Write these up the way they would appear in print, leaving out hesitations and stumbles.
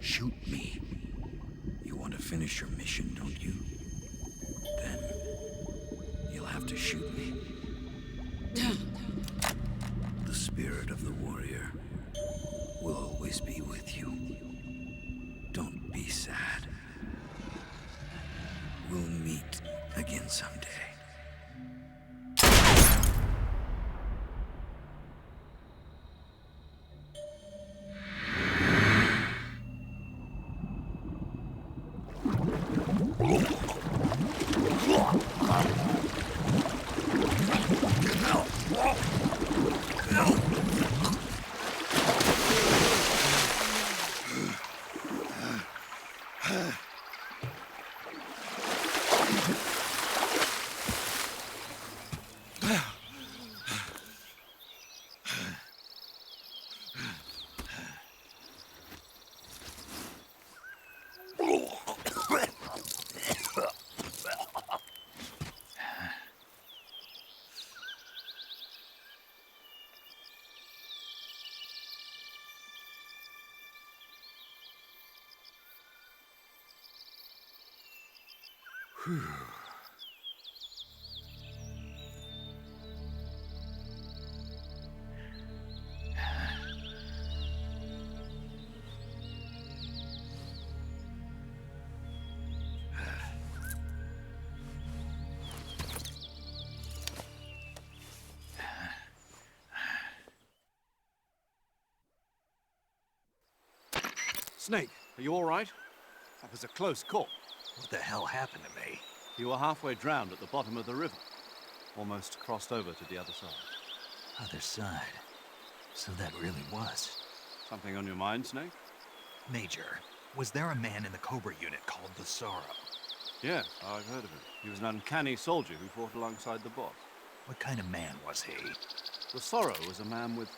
Shoot me. You want to finish your mission, don't you? Then you'll have to shoot me. The spirit of the warrior will always be with you. Don't be sad. We'll meet again someday. Snake, are you all right? That was a close call. What the hell happened to me? You were halfway drowned at the bottom of the river. Almost crossed over to the other side. Other side. So that really was. Something on your mind, Snake? Major, was there a man in the Cobra unit called the Sorrow? Yes, I've heard of him. He was an uncanny soldier who fought alongside the boss. What kind of man was he? The Sorrow was a man with,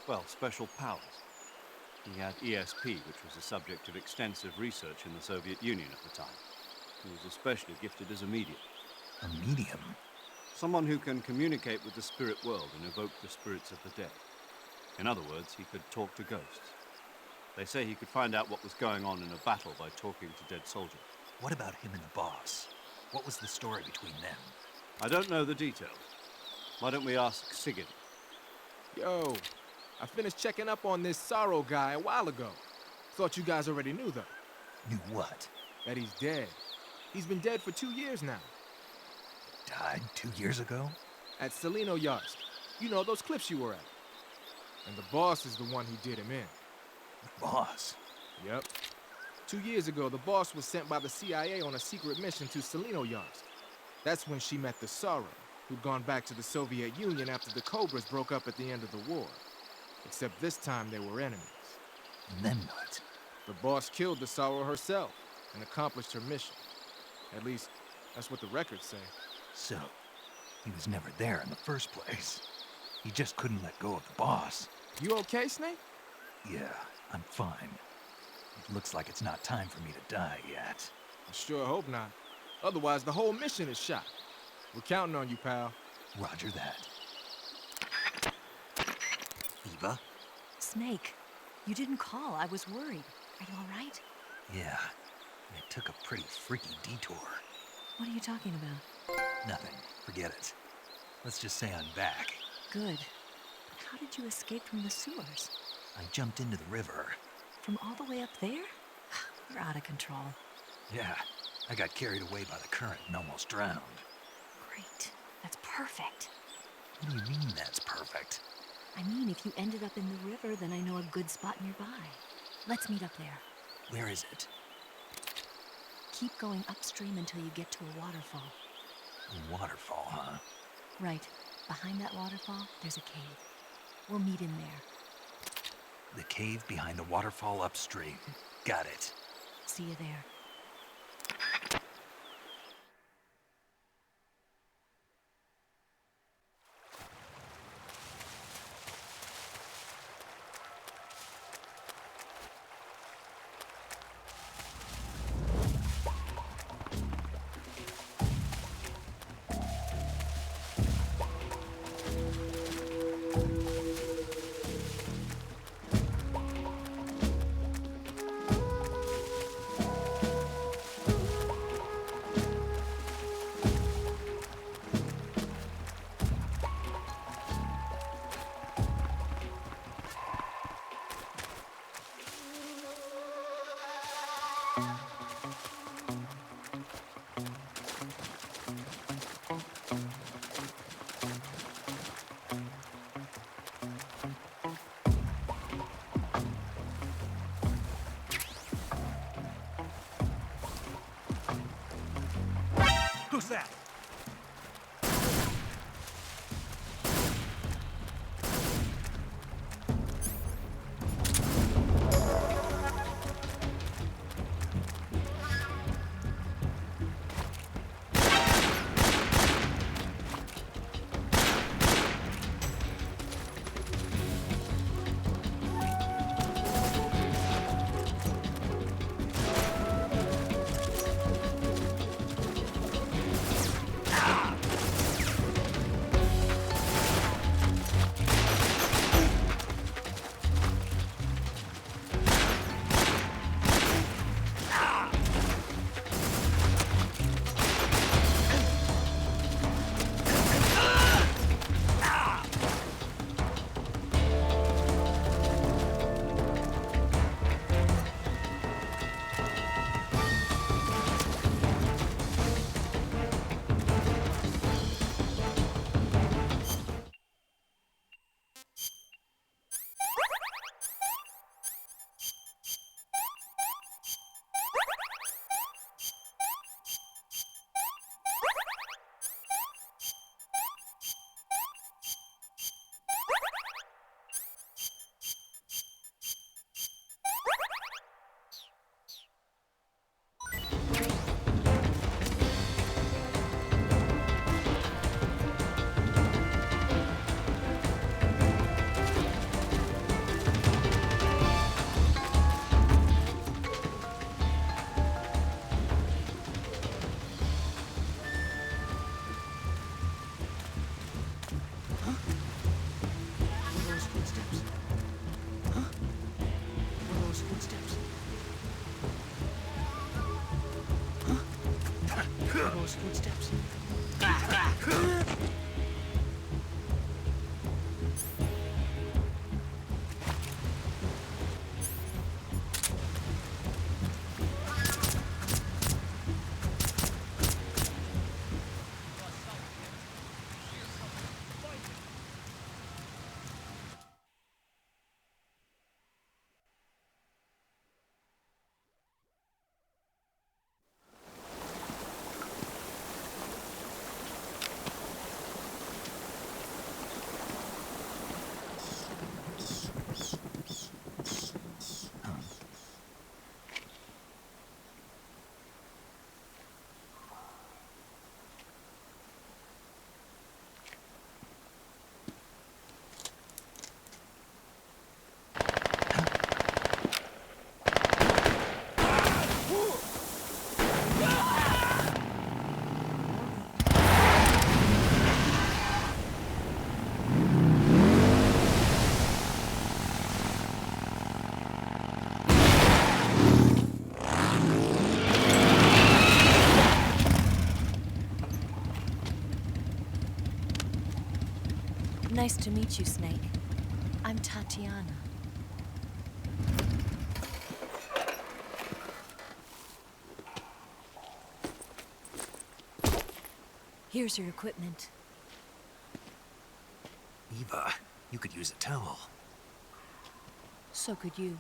well, special powers. He had ESP, which was the subject of extensive research in the Soviet Union at the time. He was especially gifted as a medium. A medium? Someone who can communicate with the spirit world and evoke the spirits of the dead. In other words, he could talk to ghosts. They say he could find out what was going on in a battle by talking to dead soldiers. What about him and the boss? What was the story between them? I don't know the details. Why don't we ask Sigurd? Yo, I finished checking up on this Sorrow guy a while ago. Thought you guys already knew, though. Knew what? That he's dead. He's been dead for 2 years now. Died 2 years ago? At Selino-Yarsk. You know, those cliffs you were at. And the boss is the one who did him in. The boss? Yep. 2 years ago, the boss was sent by the CIA on a secret mission to Selino-Yarsk. That's when she met the Sorrow, who'd gone back to the Soviet Union after the Cobras broke up at the end of the war. Except this time they were enemies. And then what? The boss killed the Sorrow herself and accomplished her mission. At least, that's what the records say. So, he was never there in the first place. He just couldn't let go of the boss. You okay, Snake? Yeah, I'm fine. It looks like it's not time for me to die yet. I sure hope not. Otherwise, the whole mission is shot. We're counting on you, pal. Roger that. Eva? Snake, you didn't call. I was worried. Are you all right? Yeah, it took a pretty freaky detour. What are you talking about? Nothing. Forget it. Let's just say I'm back. Good. But how did you escape from the sewers? I jumped into the river. From all the way up there? You're out of control. Yeah, I got carried away by the current and almost drowned. Great. That's perfect. What do you mean that's perfect? I mean, if you ended up in the river, then I know a good spot nearby. Let's meet up there. Where is it? Keep going upstream until you get to a waterfall. A waterfall, huh? Right. Behind that waterfall, there's a cave. We'll meet in there. The cave behind the waterfall upstream. Got it. See you there. Who's that? Those footsteps. Nice to meet you, Snake. I'm Tatiana. Here's your equipment. Eva, you could use a towel. So could you.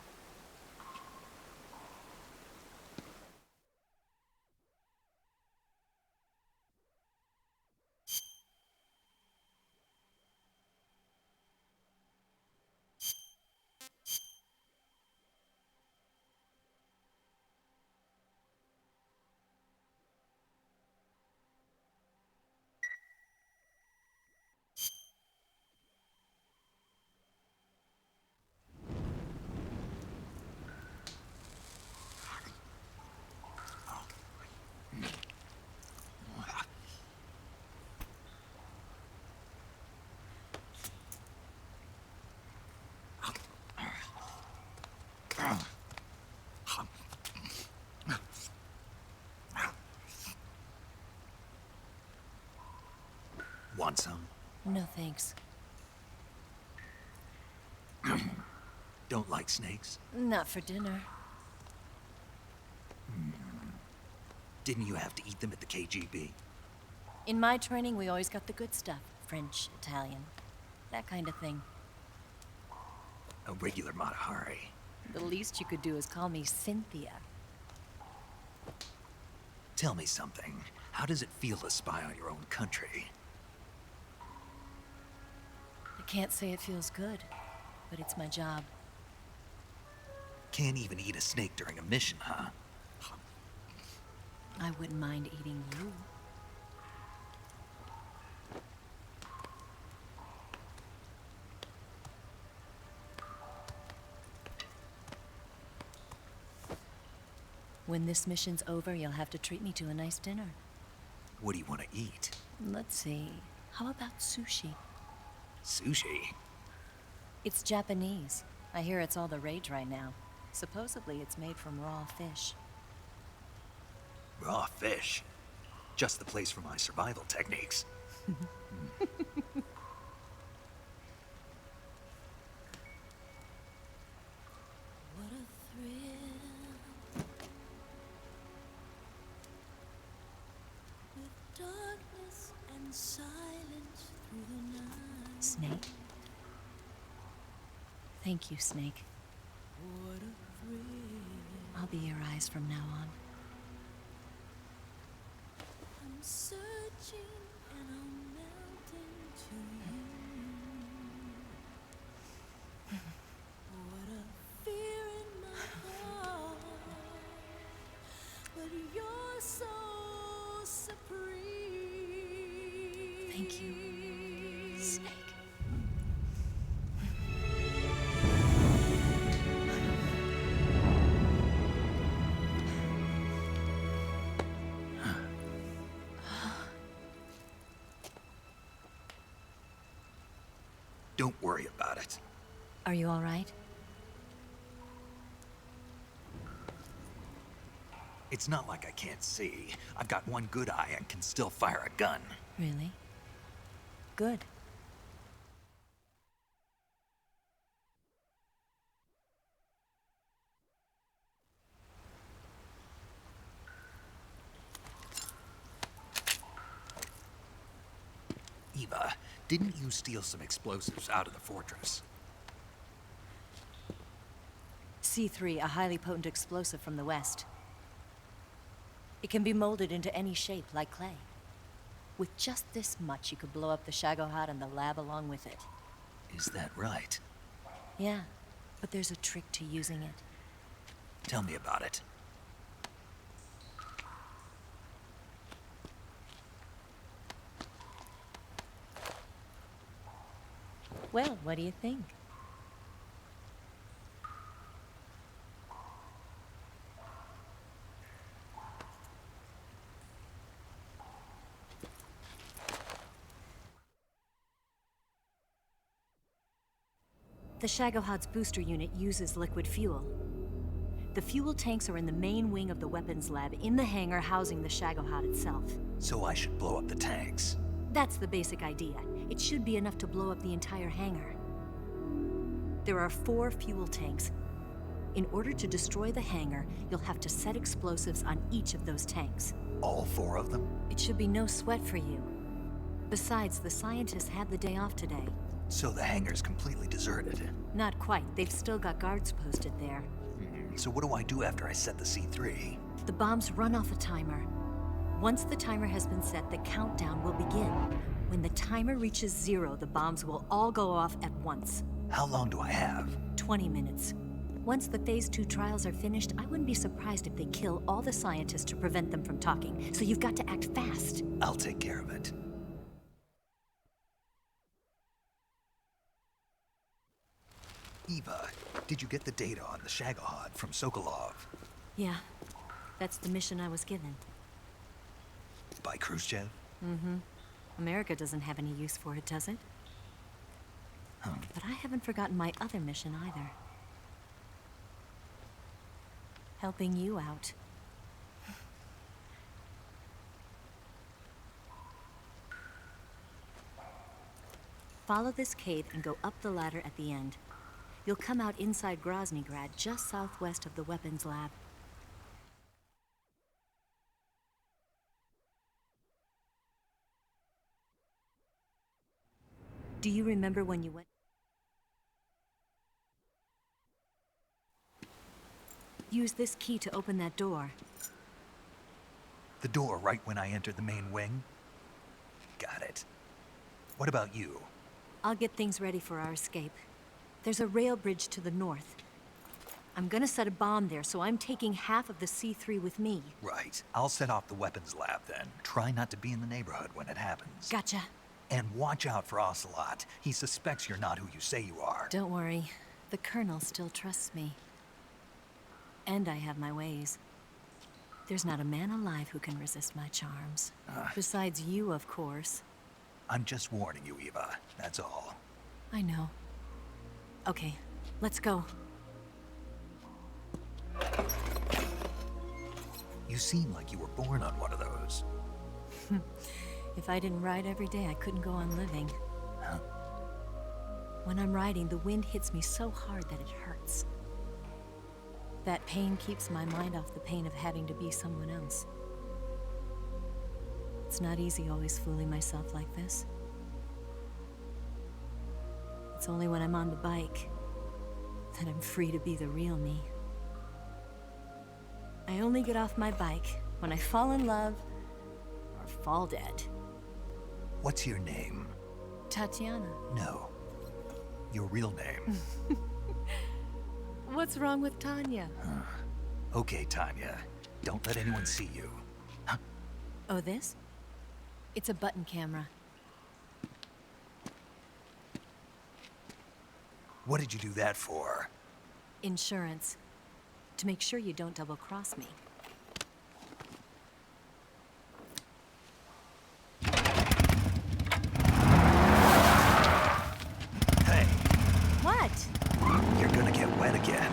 Want some? No thanks. Don't like snakes? Not for dinner. Didn't you have to eat them at the KGB? In my training, we always got the good stuff. French, Italian, that kind of thing. A regular Matahari. The least you could do is call me Cynthia. Tell me something. How does it feel to spy on your own country? I can't say it feels good, but it's my job. Can't even eat a snake during a mission, huh? I wouldn't mind eating you. When this mission's over, you'll have to treat me to a nice dinner. What do you want to eat? Let's see. How about sushi? Sushi? It's Japanese. I hear it's all the rage right now. Supposedly, it's made from raw fish. Raw fish? Just the place for my survival techniques. What a thrill, with darkness and silence through the night. Snake? Thank you, Snake. What a thrill. I'll be your eyes from now on. I'm searching and I'm melting to you. What a fear in my heart, but you're so supreme. Thank you, Snake. Don't worry about it. Are you all right? It's not like I can't see. I've got one good eye and can still fire a gun. Really? Good. Eva, didn't you steal some explosives out of the fortress? C3, a highly potent explosive from the west. It can be molded into any shape, like clay. With just this much, you could blow up the Shagohod and the lab along with it. Is that right? Yeah, but there's a trick to using it. Tell me about it. Well, what do you think? The Shagohod's booster unit uses liquid fuel. The fuel tanks are in the main wing of the weapons lab in the hangar housing the Shagohod itself. So I should blow up the tanks. That's the basic idea. It should be enough to blow up the entire hangar. There are 4 fuel tanks. In order to destroy the hangar, you'll have to set explosives on each of those tanks. All 4 of them? It should be no sweat for you. Besides, the scientists had the day off today. So the hangar's completely deserted. Not quite. They've still got guards posted there. So what do I do after I set the C3? The bombs run off a timer. Once the timer has been set, the countdown will begin. When the timer reaches 0, the bombs will all go off at once. How long do I have? 20 minutes. Once the Phase 2 trials are finished, I wouldn't be surprised if they kill all the scientists to prevent them from talking. So you've got to act fast. I'll take care of it. Eva, did you get the data on the Shagohod from Sokolov? Yeah, that's the mission I was given. By Khrushchev? Mm-hmm. America doesn't have any use for it, does it? But I haven't forgotten my other mission either. Helping you out. Follow this cave and go up the ladder at the end. You'll come out inside Groznygrad, just southwest of the weapons lab. Do you remember when you went? Use this key to open that door. The door right when I entered the main wing? Got it. What about you? I'll get things ready for our escape. There's a rail bridge to the north. I'm gonna set a bomb there, so I'm taking half of the C3 with me. Right. I'll set off the weapons lab then. Try not to be in the neighborhood when it happens. Gotcha. And watch out for Ocelot. He suspects you're not who you say you are. Don't worry. The Colonel still trusts me. And I have my ways. There's not a man alive who can resist my charms. Besides you, of course. I'm just warning you, Eva. That's all. I know. Okay, let's go. You seem like you were born on one of those. If I didn't ride every day, I couldn't go on living. Huh? When I'm riding, the wind hits me so hard that it hurts. That pain keeps my mind off the pain of having to be someone else. It's not easy always fooling myself like this. It's only when I'm on the bike that I'm free to be the real me. I only get off my bike when I fall in love or fall dead. What's your name? Tatiana. No. Your real name. What's wrong with Tanya? Okay, Tanya. Don't let anyone see you. Oh, this? It's a button camera. What did you do that for? Insurance. To make sure you don't double-cross me. Hey, What? you're gonna get wet again.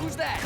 Who's that?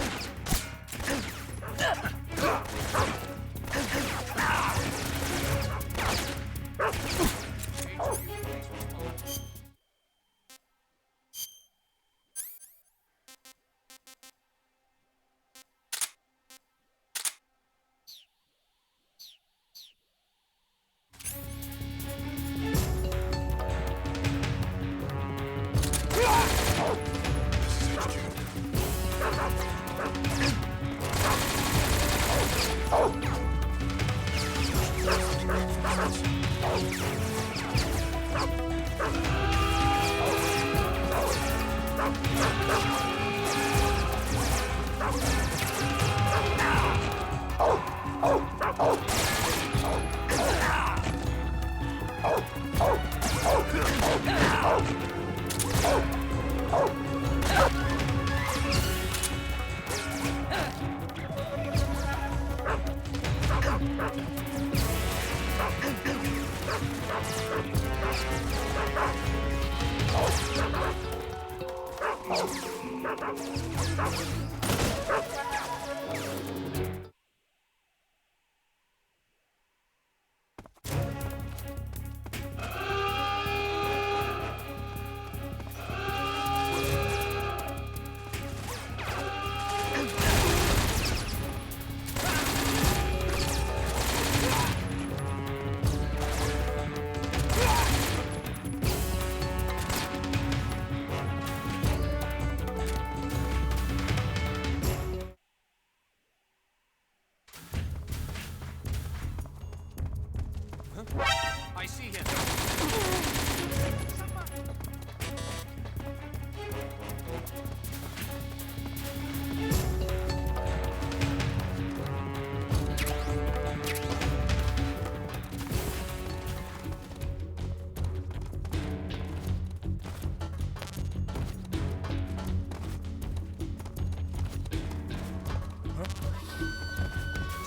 I see him.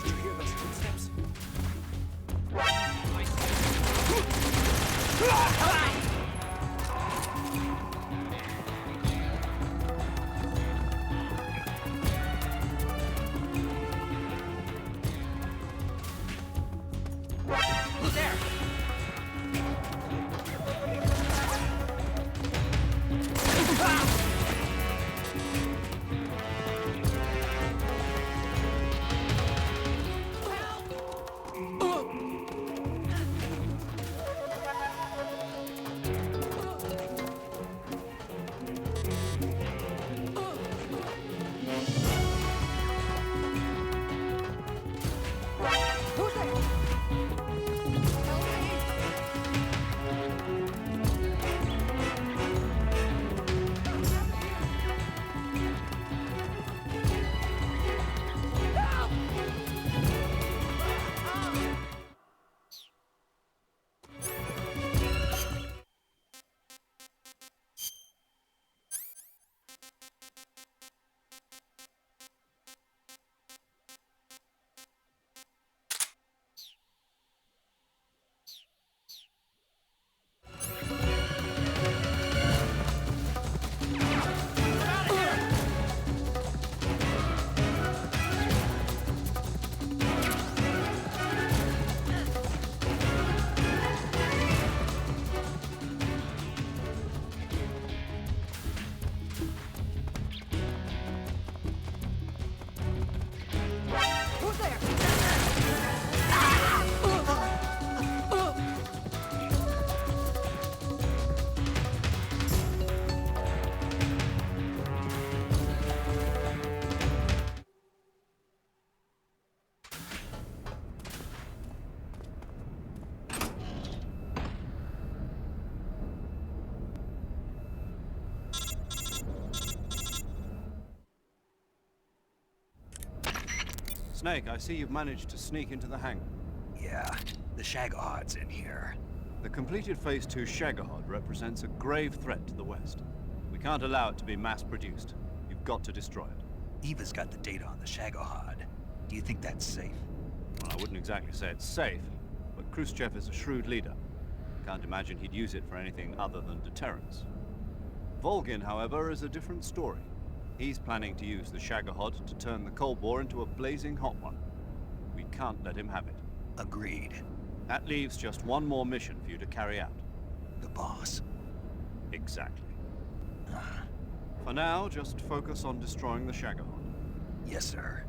Did you hear those footsteps? I see him. Who's there? Snake, I see you've managed to sneak into the hangar. Yeah, the Shagahard's in here. The completed Phase 2 Shagahod represents a grave threat to the West. We can't allow it to be mass-produced. You've got to destroy it. Eva's got the data on the Shagahard. Do you think that's safe? Well, I wouldn't exactly say it's safe, but Khrushchev is a shrewd leader. Can't imagine he'd use it for anything other than deterrence. Volgin, however, is a different story. He's planning to use the Shagohod to turn the coal bore into a blazing hot one. We can't let him have it. Agreed. That leaves just one more mission for you to carry out. The boss. Exactly. For now, just focus on destroying the Shagohod. Yes, sir.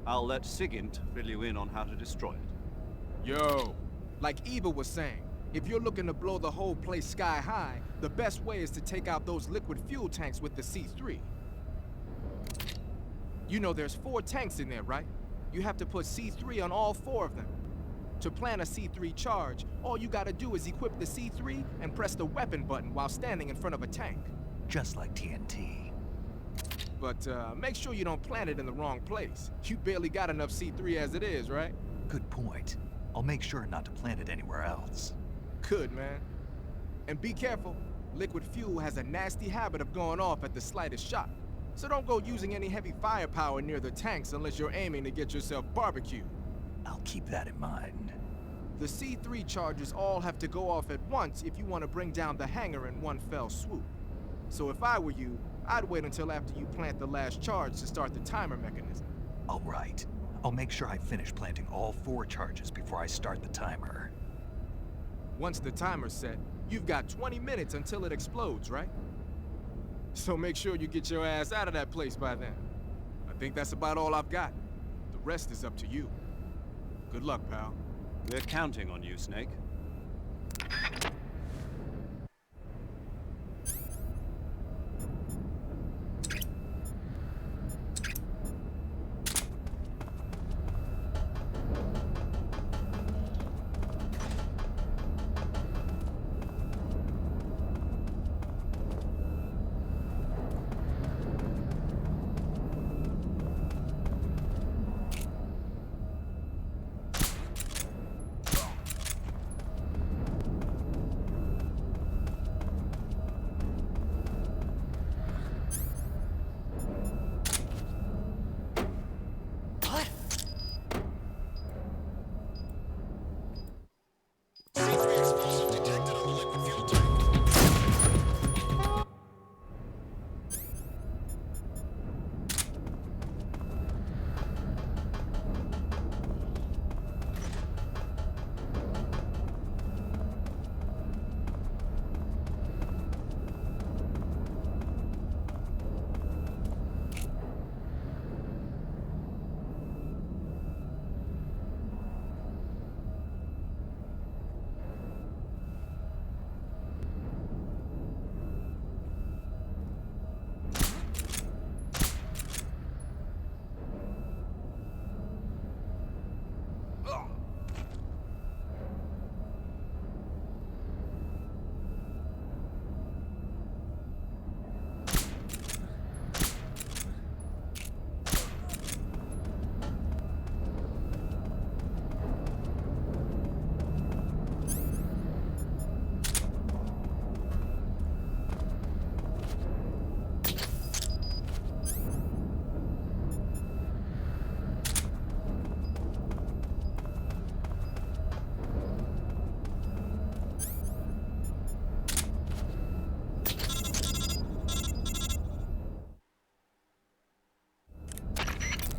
I'll let Sigint fill you in on how to destroy it. Yo, like Eva was saying, if you're looking to blow the whole place sky high, the best way is to take out those liquid fuel tanks with the C3. You know there's 4 tanks in there, right? You have to put C3 on all 4 of them. To plant a C3 charge, all you gotta do is equip the C3 and press the weapon button while standing in front of a tank. Just like TNT. But make sure you don't plant it in the wrong place. You barely got enough C3 as it is, right? Good point. I'll make sure not to plant it anywhere else. Good, man. And be careful. Liquid fuel has a nasty habit of going off at the slightest shock. So don't go using any heavy firepower near the tanks unless you're aiming to get yourself barbecued. I'll keep that in mind. The C3 charges all have to go off at once if you want to bring down the hangar in one fell swoop. So if I were you, I'd wait until after you plant the last charge to start the timer mechanism. All right. I'll make sure I finish planting all 4 charges before I start the timer. Once the timer's set, you've got 20 minutes until it explodes, right? So make sure you get your ass out of that place by then. I think that's about all I've got. The rest is up to you. Good luck, pal. We're counting on you, Snake.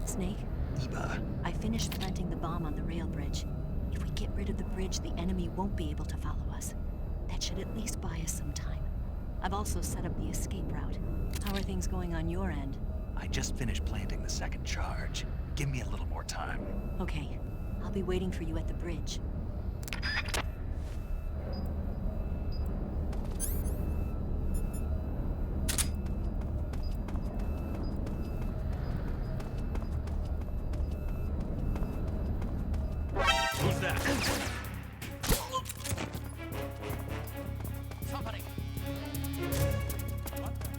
Snake, Eva. I finished planting the bomb on the rail bridge. If we get rid of the bridge, the enemy won't be able to follow us. That should at least buy us some time. I've also set up the escape route. How are things going on your end? I just finished planting the 2nd charge. Give me a little more time. Okay, I'll be waiting for you at the bridge. Who's that? Somebody. What the?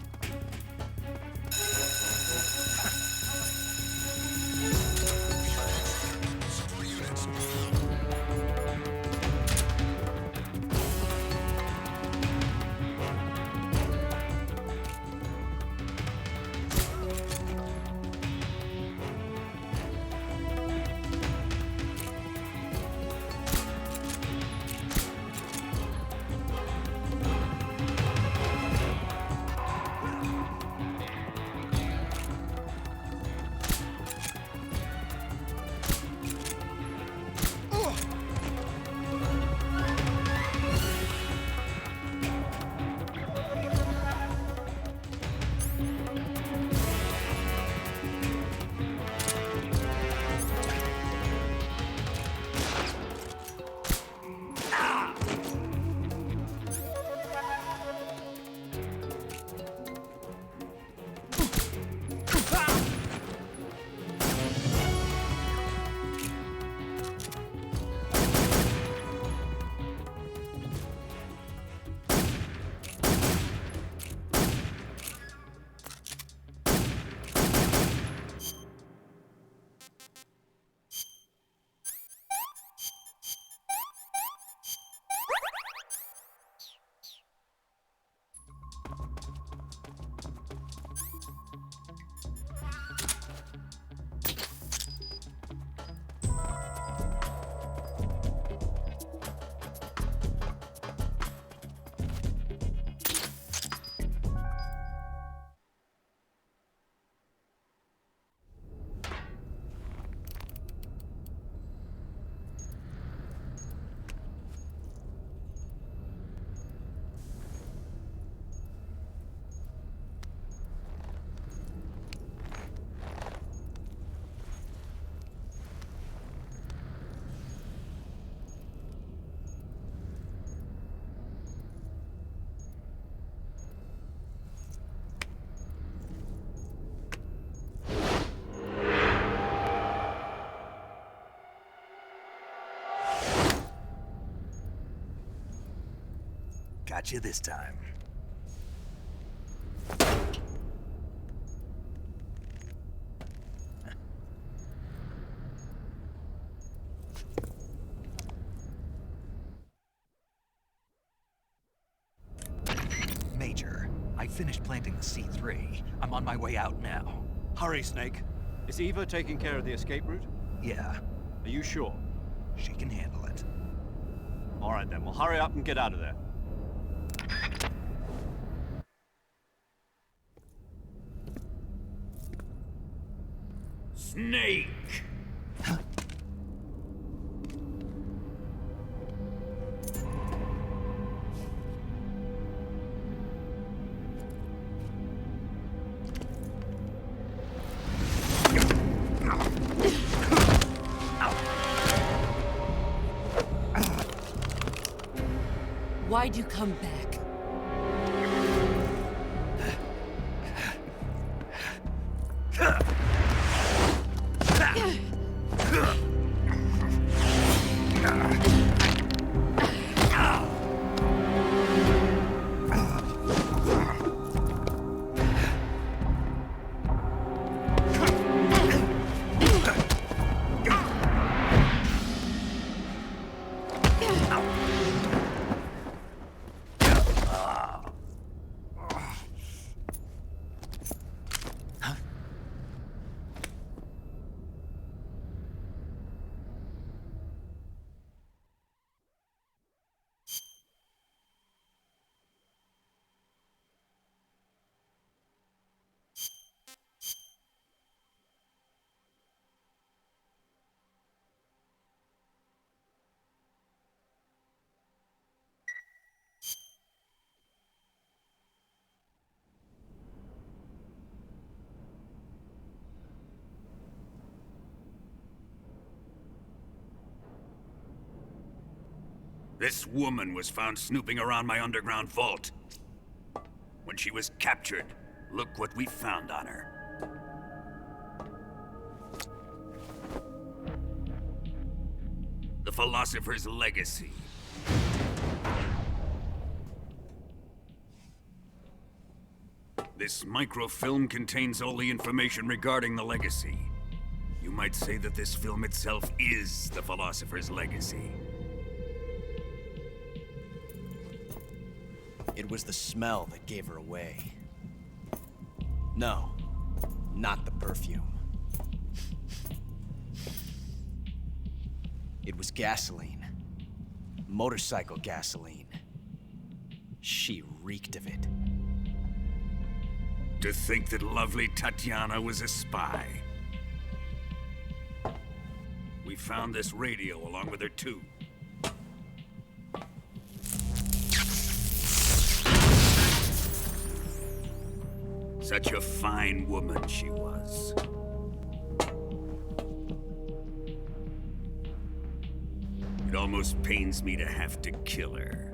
Got you this time. Major, I finished planting the C3. I'm on my way out now. Hurry, Snake. Is Eva taking care of the escape route? Yeah, Are you sure? she can handle it. All right, then. Well, hurry up and get out of there. Snake! Why'd you come back? This woman was found snooping around my underground vault. When she was captured, look what we found on her. The Philosopher's Legacy. This microfilm contains all the information regarding the Legacy. You might say that this film itself is the Philosopher's Legacy. It was the smell that gave her away. No, not the perfume. It was gasoline. Motorcycle gasoline. She reeked of it. To think that lovely Tatiana was a spy. We found this radio along with her too. Such a fine woman she was. It almost pains me to have to kill her.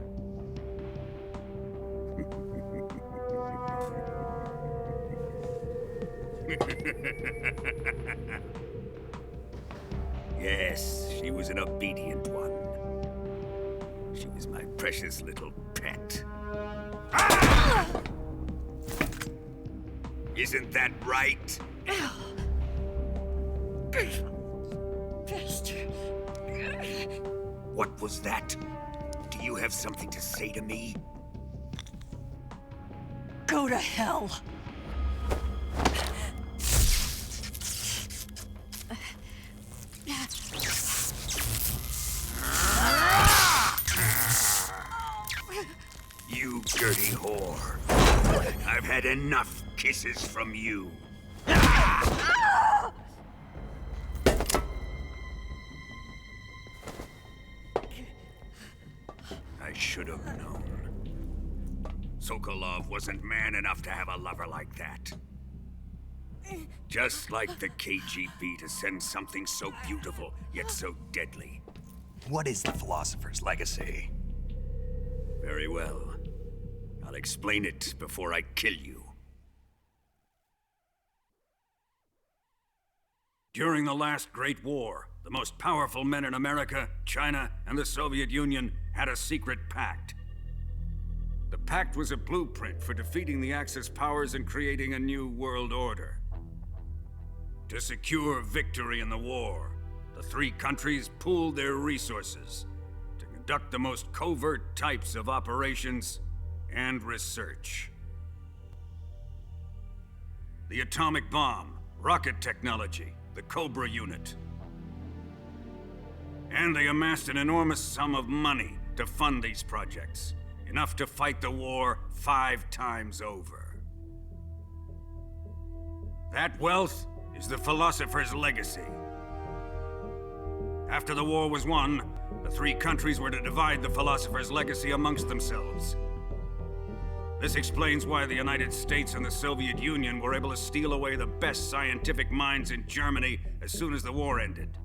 Yes, she was an obedient one. She was my precious little pet. Ah! Isn't that right? Bastard. What was that? Do you have something to say to me? Go to hell. You dirty whore. I've had enough kisses from you. I should have known. Sokolov wasn't man enough to have a lover like that. Just like the KGB to send something so beautiful, yet so deadly. What is the Philosopher's Legacy? Very well. I'll explain it before I kill you. During the last Great War, the most powerful men in America, China, and the Soviet Union had a secret pact. The Pact was a blueprint for defeating the Axis powers and creating a new world order. To secure victory in the war, the three countries pooled their resources to conduct the most covert types of operations and research. The atomic bomb, rocket technology, the Cobra unit. And they amassed an enormous sum of money to fund these projects, enough to fight the war 5 times over. That wealth is the philosopher's legacy. After the war was won, the three countries were to divide the philosopher's legacy amongst themselves. This explains why the United States and the Soviet Union were able to steal away the best scientific minds in Germany as soon as the war ended.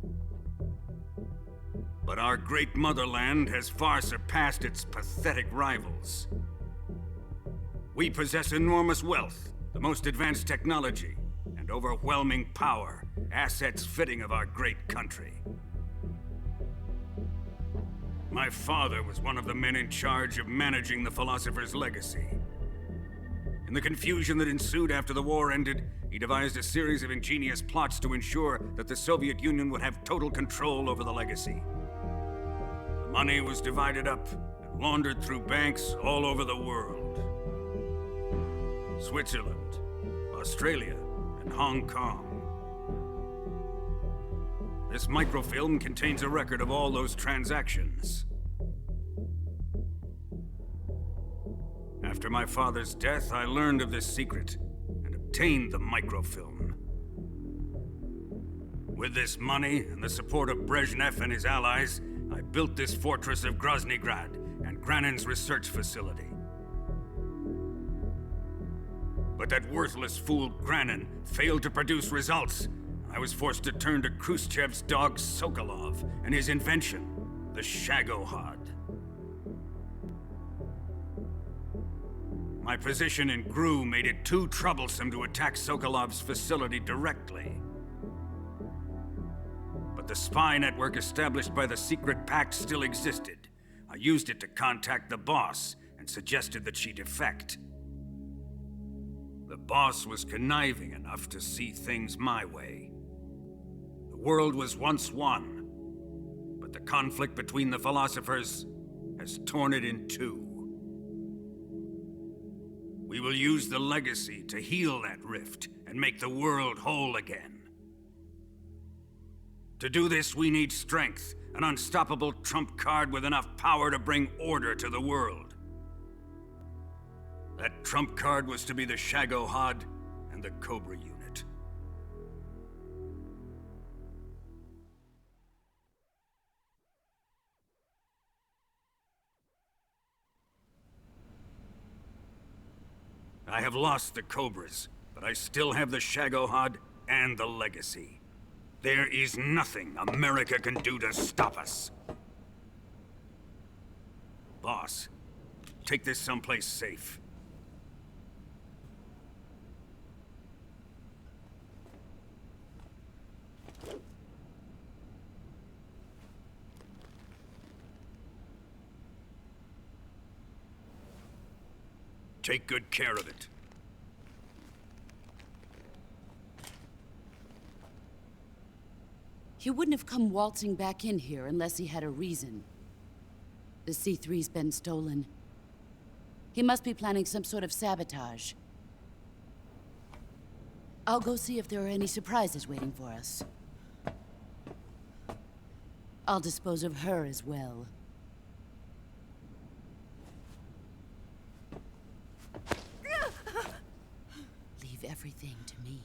But our great motherland has far surpassed its pathetic rivals. We possess enormous wealth, the most advanced technology, and overwhelming power, assets fitting of our great country. My father was one of the men in charge of managing the philosopher's legacy. In the confusion that ensued after the war ended, he devised a series of ingenious plots to ensure that the Soviet Union would have total control over the legacy. The money was divided up and laundered through banks all over the world. Switzerland, Australia, and Hong Kong. This microfilm contains a record of all those transactions. After my father's death, I learned of this secret and obtained the microfilm. With this money and the support of Brezhnev and his allies, I built this fortress of Groznygrad and Granin's research facility. But that worthless fool Granin failed to produce results. I was forced to turn to Khrushchev's dog Sokolov and his invention, the Shagohod. My position in GRU made it too troublesome to attack Sokolov's facility directly. But the spy network established by the secret pact still existed. I used it to contact the boss and suggested that she defect. The boss was conniving enough to see things my way. The world was once one, but the conflict between the philosophers has torn it in two. We will use the legacy to heal that rift and make the world whole again. To do this, we need strength, an unstoppable trump card with enough power to bring order to the world. That trump card was to be the Shagohod and the Cobra unit. I have lost the Cobras, but I still have the Shagohod and the legacy. There is nothing America can do to stop us. Boss, take this someplace safe. Take good care of it. He wouldn't have come waltzing back in here unless he had a reason. The C3's been stolen. He must be planning some sort of sabotage. I'll go see if there are any surprises waiting for us. I'll dispose of her as well. Leave everything to me.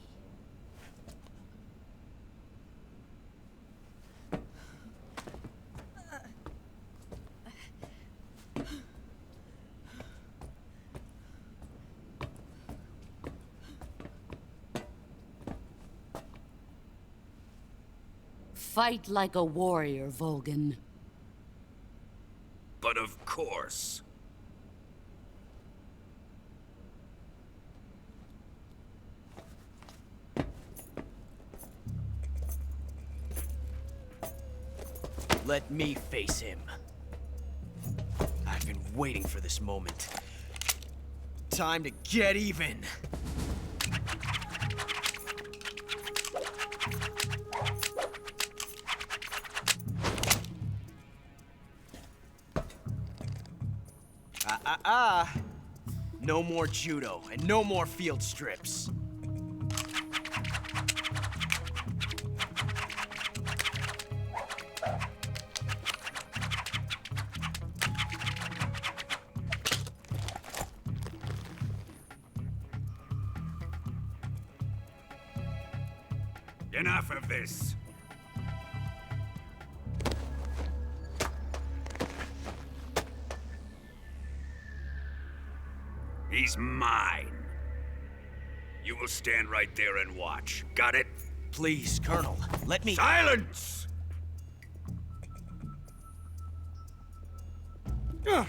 Fight like a warrior, Volgan. But of course. Let me face him. I've been waiting for this moment. time to get even. No more judo, and no more field strips. Enough of this. He's mine. You will stand right there and watch. Got it? Please, Colonel, let me— Silence! Huh?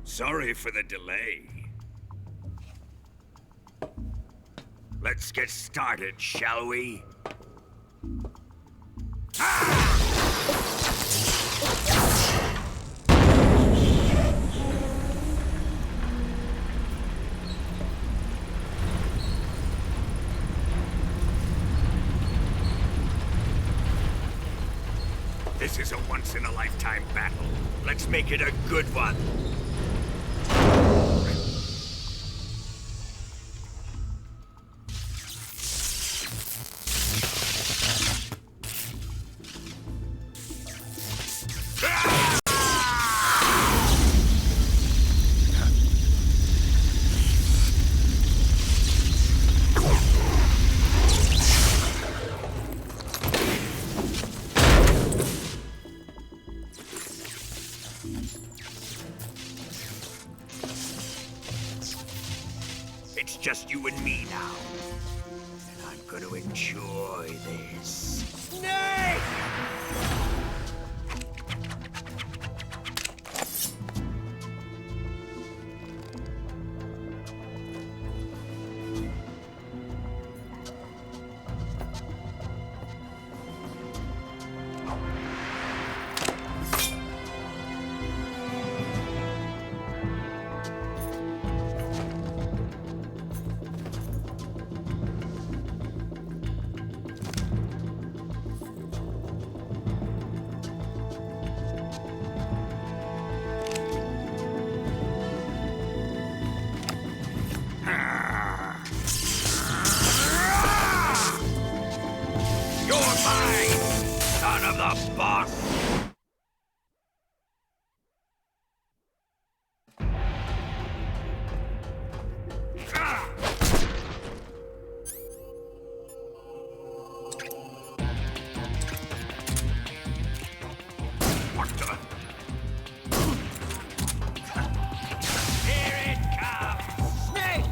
Sorry for the delay. Let's get started, shall we? This is a once-in-a-lifetime battle. Let's make it a good one. It's just you and me now. And I'm gonna enjoy this. Snake! You're mine, son of the boss! What the? Here it comes! Snake!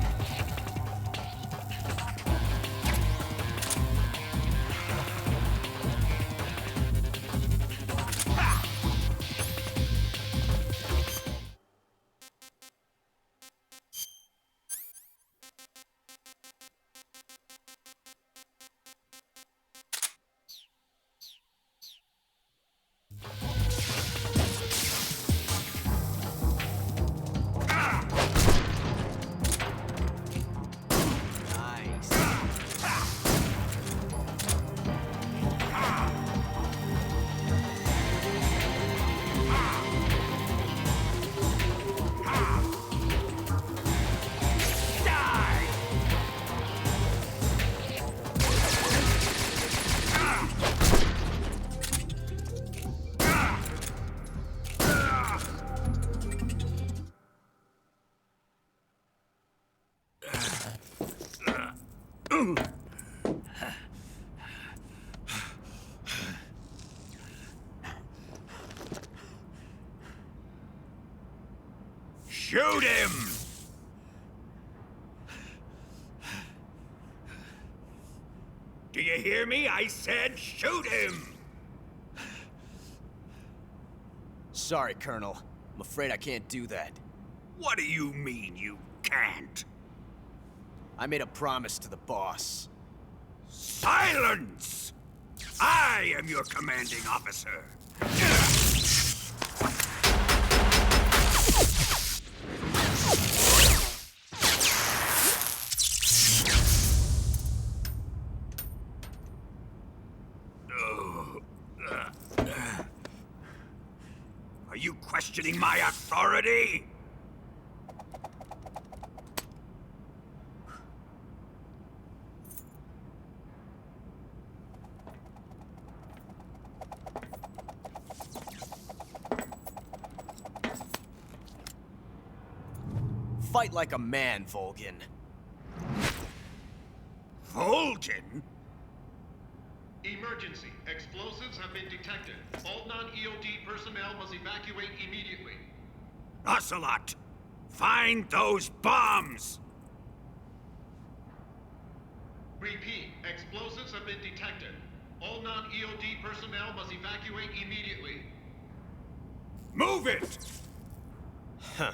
Shoot him! Do you hear me? I said shoot him! Sorry, Colonel. I'm afraid I can't do that. What do you mean you can't? I made a promise to the boss. Silence! I am your commanding officer. Are you questioning my authority? Fight like a man, Volgin. Volgin? Emergency. Explosives have been detected. All non-EOD personnel must evacuate immediately. Ocelot! Find those bombs! Repeat. Explosives have been detected. All non-EOD personnel must evacuate immediately. Move it! Huh.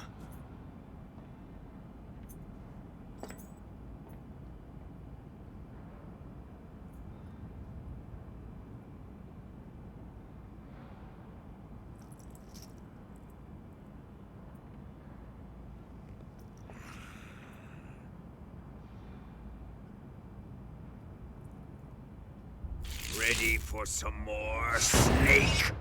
Ready for some more, Snake?